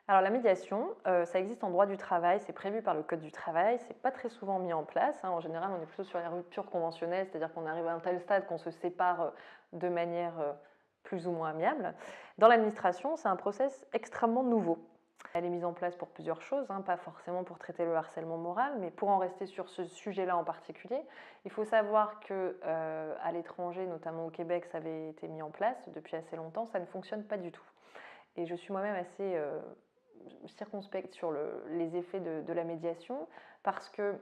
Alors la médiation, ça existe en droit du travail, c'est prévu par le code du travail, c'est pas très souvent mis en place, hein. En général, on est plutôt sur les ruptures conventionnelles, c'est-à-dire qu'on arrive à un tel stade qu'on se sépare, de manière, plus ou moins amiable. Dans l'administration, c'est un process extrêmement nouveau. Elle est mise en place pour plusieurs choses, hein, pas forcément pour traiter le harcèlement moral, mais pour en rester sur ce sujet-là en particulier, il faut savoir que, à l'étranger, notamment au Québec, ça avait été mis en place depuis assez longtemps, ça ne fonctionne pas du tout. Et je suis moi-même assez circonspecte sur les effets de la médiation, parce que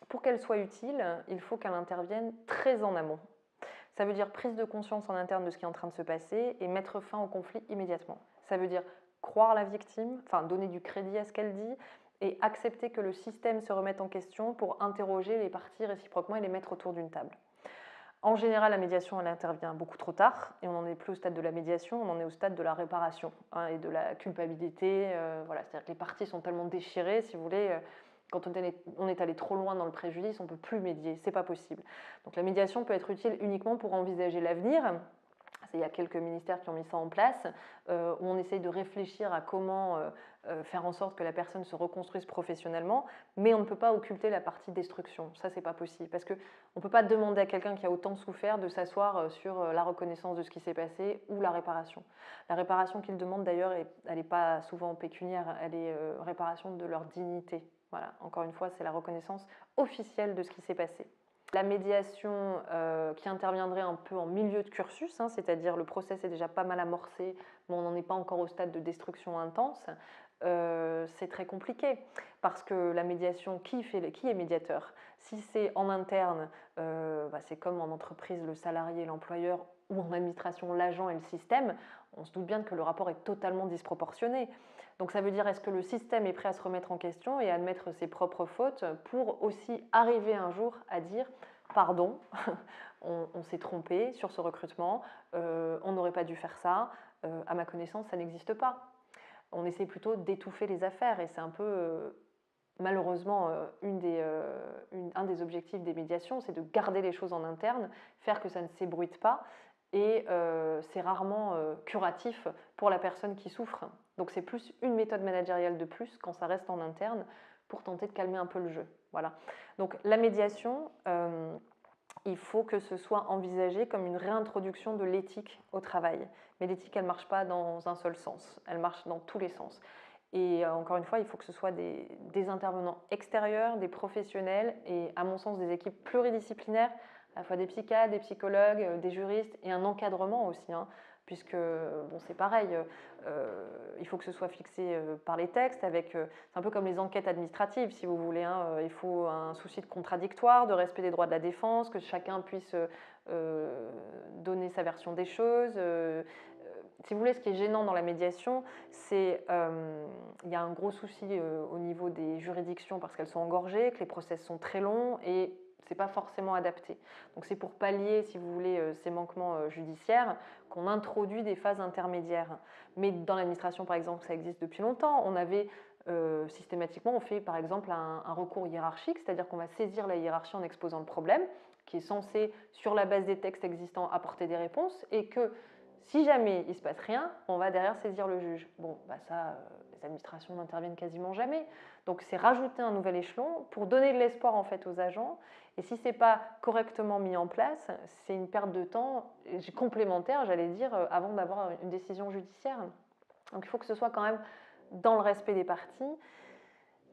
pour qu'elle soit utile, il faut qu'elle intervienne très en amont. Ça veut dire prise de conscience en interne de ce qui est en train de se passer et mettre fin au conflit immédiatement. Ça veut dire croire la victime, enfin donner du crédit à ce qu'elle dit et accepter que le système se remette en question pour interroger les parties réciproquement et les mettre autour d'une table. En général, la médiation, elle intervient beaucoup trop tard et on n'en est plus au stade de la médiation, on en est au stade de la réparation, hein, et de la culpabilité. Voilà, c'est-à-dire que les parties sont tellement déchirées, si vous voulez, quand on est allé trop loin dans le préjudice, on ne peut plus médier, c'est pas possible. Donc la médiation peut être utile uniquement pour envisager l'avenir. Il y a quelques ministères qui ont mis ça en place, où on essaye de réfléchir à comment faire en sorte que la personne se reconstruise professionnellement, mais on ne peut pas occulter la partie destruction. Ça, c'est pas possible, parce qu'on ne peut pas demander à quelqu'un qui a autant souffert de s'asseoir sur la reconnaissance de ce qui s'est passé ou la réparation. La réparation qu'ils demandent d'ailleurs, elle n'est pas souvent pécuniaire, elle est réparation de leur dignité. Voilà, encore une fois, c'est la reconnaissance officielle de ce qui s'est passé. La médiation qui interviendrait un peu en milieu de cursus, hein, c'est-à-dire le process est déjà pas mal amorcé, mais on n'en est pas encore au stade de destruction intense, c'est très compliqué parce que la médiation, qui est médiateur? Si c'est en interne, c'est comme en entreprise le salarié, l'employeur, ou en administration l'agent et le système, on se doute bien que le rapport est totalement disproportionné. Donc ça veut dire, est-ce que le système est prêt à se remettre en question et à admettre ses propres fautes pour aussi arriver un jour à dire pardon, on s'est trompé sur ce recrutement, on n'aurait pas dû faire ça, à ma connaissance ça n'existe pas. On essaie plutôt d'étouffer les affaires et c'est un peu malheureusement un des objectifs des médiations, c'est de garder les choses en interne, faire que ça ne s'ébruite pas et c'est rarement curatif pour la personne qui souffre. Donc c'est plus une méthode managériale de plus quand ça reste en interne pour tenter de calmer un peu le jeu. Voilà. Donc la médiation, il faut que ce soit envisagé comme une réintroduction de l'éthique au travail. Mais l'éthique, elle ne marche pas dans un seul sens, elle marche dans tous les sens. Et encore une fois, il faut que ce soit des intervenants extérieurs, des professionnels et à mon sens des équipes pluridisciplinaires, à la fois des psychiatres, des psychologues, des juristes et un encadrement aussi, hein, puisque bon, c'est pareil, il faut que ce soit fixé par les textes, c'est un peu comme les enquêtes administratives si vous voulez, hein, il faut un souci de contradictoire, de respect des droits de la défense, que chacun puisse donner sa version des choses. Si vous voulez, ce qui est gênant dans la médiation, c'est qu'il y a un gros souci au niveau des juridictions parce qu'elles sont engorgées, que les process sont très longs et c'est pas forcément adapté. Donc c'est pour pallier, si vous voulez, ces manquements judiciaires qu'on introduit des phases intermédiaires. Mais dans l'administration, par exemple, ça existe depuis longtemps. On avait systématiquement, on fait par exemple un recours hiérarchique, c'est-à-dire qu'on va saisir la hiérarchie en exposant le problème, qui est censé, sur la base des textes existants, apporter des réponses, et que si jamais il ne se passe rien, on va derrière saisir le juge. Bon, ça, les administrations n'interviennent quasiment jamais. Donc c'est rajouter un nouvel échelon pour donner de l'espoir en fait aux agents. Et si ce n'est pas correctement mis en place, c'est une perte de temps complémentaire, j'allais dire, avant d'avoir une décision judiciaire. Donc il faut que ce soit quand même dans le respect des parties.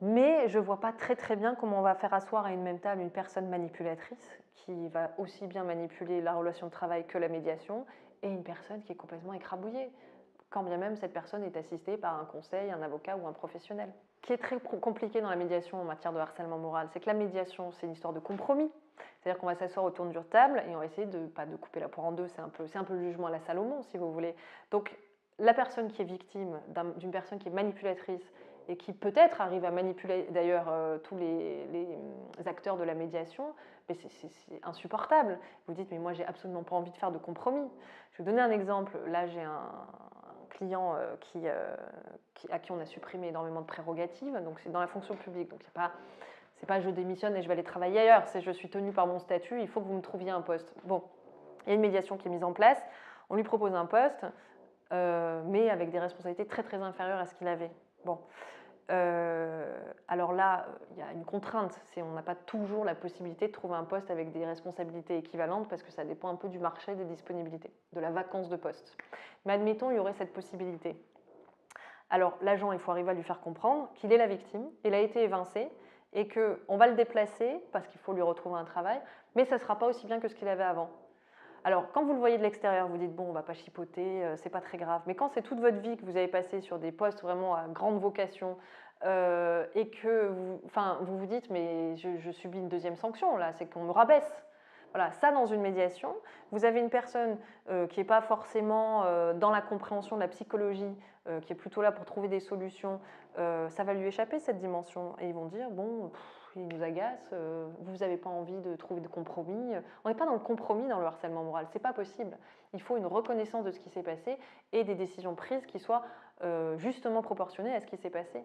Mais je ne vois pas très bien comment on va faire asseoir à une même table une personne manipulatrice qui va aussi bien manipuler la relation de travail que la médiation et une personne qui est complètement écrabouillée, quand bien même cette personne est assistée par un conseil, un avocat ou un professionnel. Ce qui est très compliqué dans la médiation en matière de harcèlement moral, c'est que la médiation, c'est une histoire de compromis. C'est-à-dire qu'on va s'asseoir autour d'une table et on va essayer pas de couper la poire en deux, c'est un peu le jugement à la Salomon, si vous voulez. Donc la personne qui est victime d'une personne qui est manipulatrice et qui peut-être arrive à manipuler d'ailleurs tous les acteurs de la médiation, mais c'est insupportable. Vous dites, mais moi j'ai absolument pas envie de faire de compromis. Je vais vous donner un exemple. Là j'ai un client à qui on a supprimé énormément de prérogatives, donc c'est dans la fonction publique, donc c'est pas je démissionne et je vais aller travailler ailleurs, c'est je suis tenue par mon statut, il faut que vous me trouviez un poste. Bon, il y a une médiation qui est mise en place, on lui propose un poste, mais avec des responsabilités très inférieures à ce qu'il avait. Bon, alors là, il y a une contrainte, c'est on n'a pas toujours la possibilité de trouver un poste avec des responsabilités équivalentes parce que ça dépend un peu du marché des disponibilités, de la vacance de poste. Mais admettons, il y aurait cette possibilité. Alors l'agent, il faut arriver à lui faire comprendre qu'il est la victime, il a été évincé et qu'on va le déplacer parce qu'il faut lui retrouver un travail, mais ça ne sera pas aussi bien que ce qu'il avait avant. Alors, quand vous le voyez de l'extérieur, vous dites bon, on va pas chipoter, c'est pas très grave. Mais quand c'est toute votre vie que vous avez passé sur des postes vraiment à grande vocation et que vous vous dites mais je subis une deuxième sanction là, c'est qu'on me rabaisse. Voilà, ça dans une médiation, vous avez une personne qui n'est pas forcément dans la compréhension de la psychologie, qui est plutôt là pour trouver des solutions, ça va lui échapper cette dimension. Et ils vont dire, bon, il nous agace, vous n'avez pas envie de trouver de compromis. On n'est pas dans le compromis dans le harcèlement moral, c'est pas possible. Il faut une reconnaissance de ce qui s'est passé et des décisions prises qui soient justement proportionnées à ce qui s'est passé.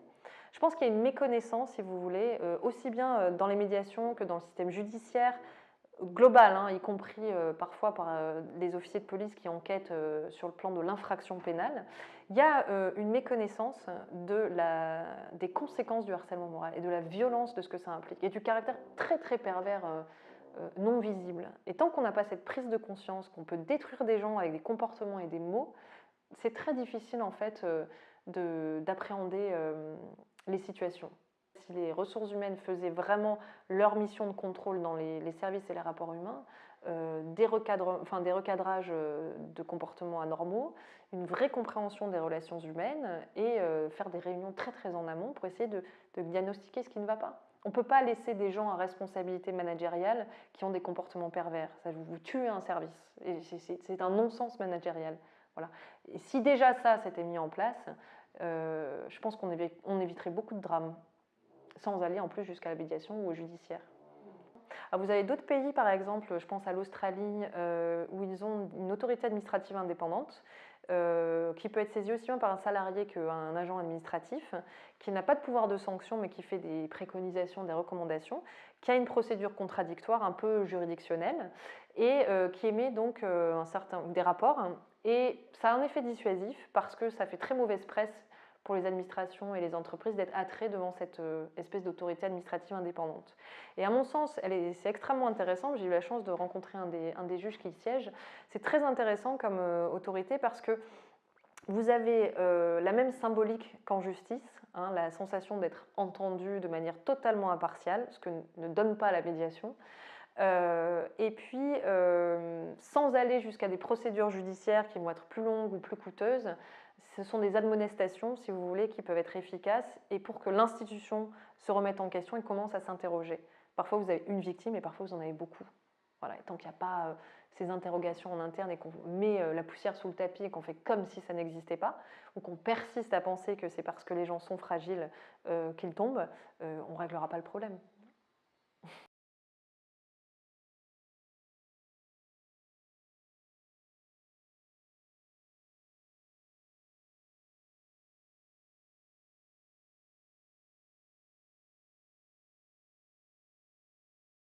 Je pense qu'il y a une méconnaissance, si vous voulez, aussi bien dans les médiations que dans le système judiciaire, global, hein, y compris parfois par les officiers de police qui enquêtent sur le plan de l'infraction pénale, il y a une méconnaissance des conséquences du harcèlement moral et de la violence de ce que ça implique et du caractère très très pervers non visible. Et tant qu'on n'a pas cette prise de conscience qu'on peut détruire des gens avec des comportements et des mots, c'est très difficile en fait d'appréhender les situations. Si les ressources humaines faisaient vraiment leur mission de contrôle dans les services et les rapports humains, des recadrages de comportements anormaux, une vraie compréhension des relations humaines et faire des réunions très très en amont pour essayer de diagnostiquer ce qui ne va pas. On ne peut pas laisser des gens à responsabilité managériale qui ont des comportements pervers. Ça vous tuez un service. Et c'est un non-sens managérial. Voilà. Et si déjà ça s'était mis en place, je pense qu'on éviterait beaucoup de drames sans aller en plus jusqu'à la médiation ou au judiciaire. Alors vous avez d'autres pays, par exemple, je pense à l'Australie, où ils ont une autorité administrative indépendante qui peut être saisie aussi bien par un salarié qu'un agent administratif, qui n'a pas de pouvoir de sanction mais qui fait des préconisations, des recommandations, qui a une procédure contradictoire un peu juridictionnelle et qui émet donc des rapports. Et ça a un effet dissuasif parce que ça fait très mauvaise presse pour les administrations et les entreprises d'être attraits devant cette espèce d'autorité administrative indépendante. Et à mon sens, c'est extrêmement intéressant. J'ai eu la chance de rencontrer un des juges qui y siège. C'est très intéressant comme autorité parce que vous avez la même symbolique qu'en justice, hein, la sensation d'être entendu de manière totalement impartiale, ce que ne donne pas la médiation. Et puis, sans aller jusqu'à des procédures judiciaires qui vont être plus longues ou plus coûteuses, ce sont des admonestations, si vous voulez, qui peuvent être efficaces et pour que l'institution se remette en question et commence à s'interroger. Parfois, vous avez une victime et parfois, vous en avez beaucoup. Voilà, et tant qu'il n'y a pas ces interrogations en interne et qu'on met la poussière sous le tapis et qu'on fait comme si ça n'existait pas, ou qu'on persiste à penser que c'est parce que les gens sont fragiles qu'ils tombent, on ne réglera pas le problème.